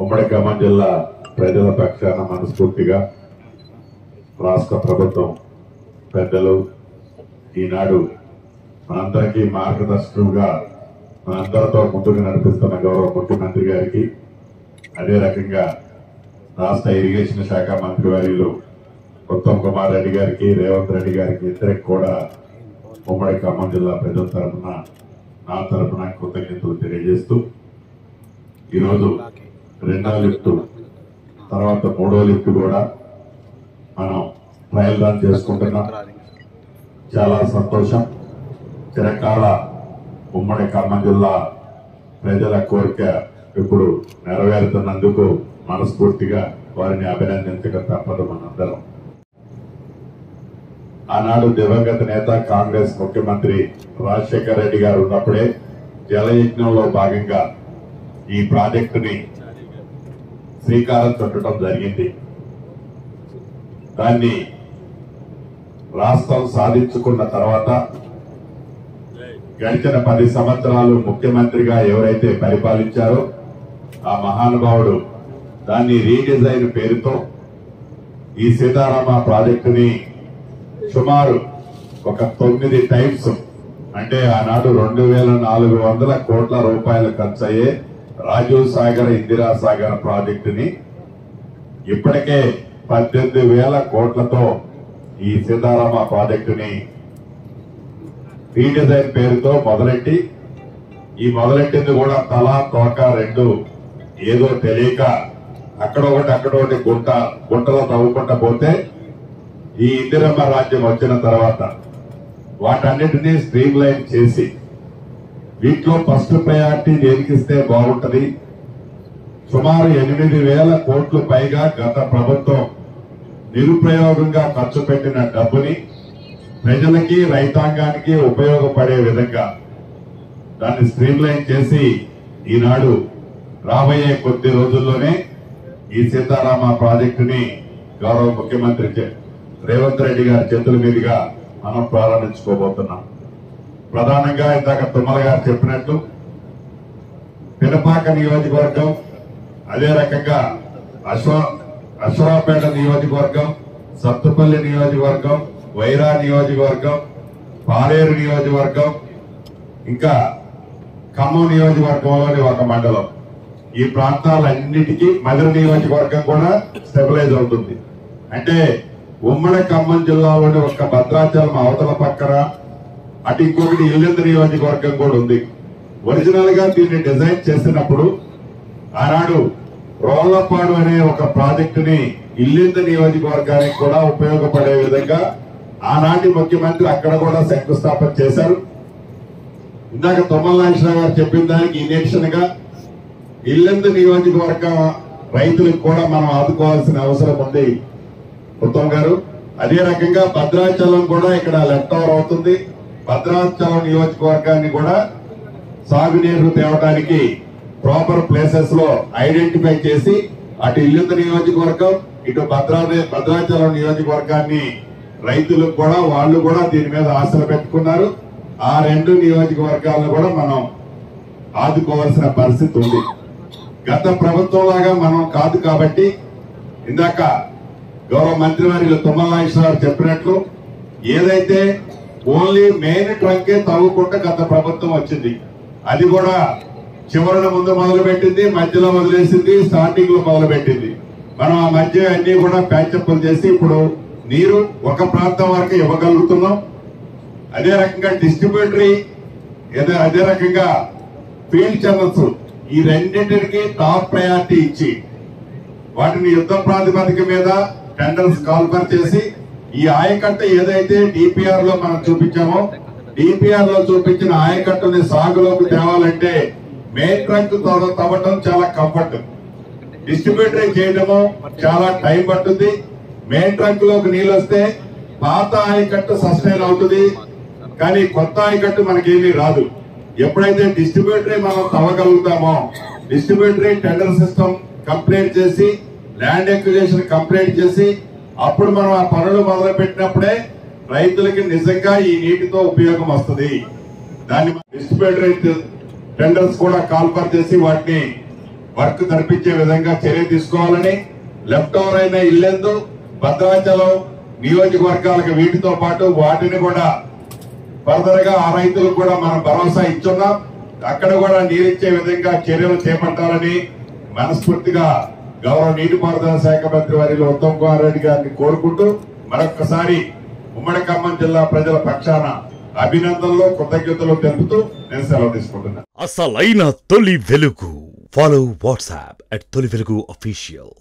ఉమ్మడి ఖమ్మం జిల్లా ప్రజల పక్షాన మనస్ఫూర్తిగా రాష్ట్ర ప్రభుత్వం పెద్దలు ఈనాడు మనందరికీ మార్గదర్శకులుగా మనందరితో ముందుకు నడిపిస్తున్న గౌరవ ముఖ్యమంత్రి గారికి, అదే రకంగా రాష్ట్ర ఇరిగేషన్ శాఖ మంత్రి వర్యులు ఉత్తమ్ కుమార్ రెడ్డి గారికి, రేవంత్ రెడ్డి గారికి ఇద్దరికి కూడా ఉమ్మడి ఖమ్మం జిల్లా ప్రజల తరఫున నా తరఫున కృతజ్ఞతలు తెలియజేస్తూ ఈరోజు రెండో లిఫ్ట్ తర్వాత మూడో లిఫ్ట్ కూడా మనం ట్రయల్ రన్ చేసుకుంటున్నాం. చాలా సంతోషం. చిరకాల ఉమ్మడి ఖమ్మం జిల్లా ప్రజల కోరిక ఇప్పుడు నెరవేరుతున్నందుకు మనస్ఫూర్తిగా వారిని అభినందించక తప్పదు. మనందరం ఆనాడు దివంగత నేత కాంగ్రెస్ ముఖ్యమంత్రి రాజశేఖర రెడ్డి గారు ఉన్నప్పుడే జలయజ్ఞంలో భాగంగా ఈ ప్రాజెక్టుని శ్రీకారం చుట్టడం జరిగింది. దాన్ని రాష్ట్రం సాధించుకున్న తర్వాత గడిచిన 10 సంవత్సరాలు ముఖ్యమంత్రిగా ఎవరైతే పరిపాలించారో ఆ మహానుభావుడు దాన్ని రీడిజైన్ పేరుతో ఈ సీతారామ ప్రాజెక్టుని సుమారు ఒక 9 టైమ్స్, అంటే ఆనాడు 2400 కోట్ల రూపాయలు ఖర్చయ్యే రాజీవ్ సాగర్, ఇందిరా సాగర్ ప్రాజెక్టుని ఇప్పటికే 18,000 కోట్లతో ఈ సీతారామ ప్రాజెక్టుని రీడిజైన్ పేరుతో మొదలెట్టి, ఈ మొదలెట్టింది కూడా తలా తోక రెండు ఏదో తెలియక అక్కడొకటి గుంటలో తవ్వుకుంటా పోతే ఈ ఇందిరమ్మ రాజ్యం వచ్చిన తర్వాత వాటన్నిటినీ స్ట్రీమ్ లైన్ చేసి వీటిలో ఫస్ట్ ప్రయారిటీ దేనికిస్తే బాగుంటది. సుమారు 8,000 కోట్లు పైగా గత ప్రభుత్వం నిరుపయోగంగా ఖర్చు పెట్టిన డబ్బుని ప్రజలకి, రైతాంగానికి ఉపయోగపడే విధంగా దాన్ని స్ట్రీమ్ లైన్ చేసి ఈనాడు రాబోయే కొద్ది రోజుల్లోనే ఈ సీతారామ ప్రాజెక్టుని గౌరవ ముఖ్యమంత్రి రేవంత్ రెడ్డి గారి చేతుల మీదుగా మనం ప్రారంభించుకోబోతున్నాం. ప్రధానంగా ఇందాక తుమ్మల గారు చెప్పినట్టు పినపాక నియోజకవర్గం, అదే రకంగా అశ్వరాపేట నియోజకవర్గం, సత్తుపల్లి నియోజకవర్గం, వైరా నియోజకవర్గం, పాలేరు నియోజకవర్గం, ఇంకా ఖమ్మం నియోజకవర్గంలోని ఒక మండలం, ఈ ప్రాంతాలన్నిటికీ మధుర నియోజకవర్గం కూడా స్టెబిలైజ్ అవుతుంది. అంటే ఉమ్మడి ఖమ్మం జిల్లాలోని ఒక భద్రాచలం అవతల పక్కన అటు ఇంకొకటి ఇల్లెందు నియోజకవర్గం కూడా ఉంది. ఒరిజినల్ గా దీన్ని డిజైన్ చేసినప్పుడు ఆనాడు రోళ్లపాడు అనే ఒక ప్రాజెక్టుని ఇల్లెందు నియోజకవర్గానికి కూడా ఉపయోగపడే విధంగా ఆనాటి ముఖ్యమంత్రి అక్కడ కూడా శంకుస్థాపన చేశారు. ఇందాక తుమ్మల నాగేశ్వరరావు గారు చెప్పిన దానికి ఇన్ఎక్షన్ గా ఇల్లెందు నియోజకవర్గం రైతులకు కూడా మనం ఆదుకోవాల్సిన అవసరం ఉంది ఉత్తమ్ గారు. అదే రకంగా భద్రాచలం కూడా ఇక్కడ లెఫ్ట్ ఓవర్ అవుతుంది. భద్రాచలం నియోజకవర్గాన్ని కూడా సాగునీరు తేవడానికి ప్రాపర్ ప్లేసెస్ లో ఐడెంటిఫై చేసి అటు ఇల్లెందు నియోజకవర్గం, ఇటు భద్రాచలం నియోజకవర్గాన్ని రైతులకు కూడా వాళ్ళు కూడా దీని మీద ఆశలు పెట్టుకున్నారు. ఆ 2 నియోజకవర్గాలను కూడా మనం ఆదుకోవాల్సిన పరిస్థితి ఉంది. గత ప్రభుత్వం లాగా మనం కాదు కాబట్టి ఇందాక గౌరవ మంత్రివర్యులు తుమ్మల నాగేశ్వరరావు చెప్పినట్లు ఏదైతే ఓన్లీ మెయిన్ ట్రంకే తవ్వుకుంటే గత ప్రభుత్వం వచ్చింది, అది కూడా చివరన ముందు మొదలు పెట్టింది, మధ్యలో వదిలేసింది, స్టార్టింగ్ లో మొదలు పెట్టింది. మనం ఆ మధ్య అన్ని కూడా ప్యాచప్లు చేసి ఇప్పుడు నీరు ఒక ప్రాంతం వరకు ఇవ్వగలుగుతున్నాం. అదే రకంగా డిస్ట్రిబ్యూటరీ, అదే రకంగా ఫీల్డ్ ఛానల్స్, ఈ రెండింటికి టాప్ ప్రయారిటీ ఇచ్చి వాటిని యుద్ధ ప్రాతిపదిక మీద టెండర్స్ కాల్ఫర్ చేసి ఈ ఆయకట్ట ఏదైతే డిపిఆర్ లో మనం చూపించామో, డిపిఆర్ లో చూపించిన ఆయకట్టుని సాగులోకి తేవాలంటే మెయిన్ ట్రంక్ తవ్వటం చాలా కంఫర్ట్, డిస్ట్రిబ్యూటరీ చేయడము చాలా టైం పడుతుంది. మెయిన్ ట్రంక్ లోకి నీళ్ళు వస్తే పాత ఆయకట్టు సస్టైన్ అవుతుంది, కానీ కొత్త ఆయకట్టు మనకేమీ రాదు. ఎప్పుడైతే డిస్ట్రిబ్యూటరీ మనం తవ్వగలుగుతామో, డిస్ట్రిబ్యూటరీ టెండర్ సిస్టమ్ కంప్లీట్ చేసి, ల్యాండ్ ఎక్విజిషన్ కంప్లీట్ చేసి, అప్పుడు మనం ఆ పనులు మొదలు పెట్టినప్పుడే రైతులకి నిజంగా ఈ నీటితో ఉపయోగం వస్తుంది. దాన్ని డిస్ట్రిబ్యూటరీ టెండర్స్ కూడా కాల్ఫర్ చేసి వాటిని వర్క్ జరిపించే విధంగా చర్య తీసుకోవాలని, లెఫ్ట్ ఓవర్ అయిన ఇల్లెందు, భద్రాచలం నియోజకవర్గాలకు వీటితో పాటు వాటిని కూడా ఫర్దర్ గా ఆ రైతులకు కూడా మనం భరోసా ఇచ్చున్నాం. అక్కడ కూడా నీరిచ్చే విధంగా చర్యలు చేపట్టాలని మనస్ఫూర్తిగా గౌరవ నీటిపారుదల శాఖ మంత్రి వర్యులు ఉత్తమ్ కుమార్ రెడ్డి గారిని కోరుకుంటూ మరొకసారి ఉమ్మడి ఖమ్మం జిల్లా ప్రజల పక్షాన అభినందనలు, కృతజ్ఞతలు తెలుపుతూ నేను సెలవు తీసుకుంటున్నాను. అసలైన తొలి వెలుగు. ఫాలో వాట్సాప్ @తొలి వెలుగు official.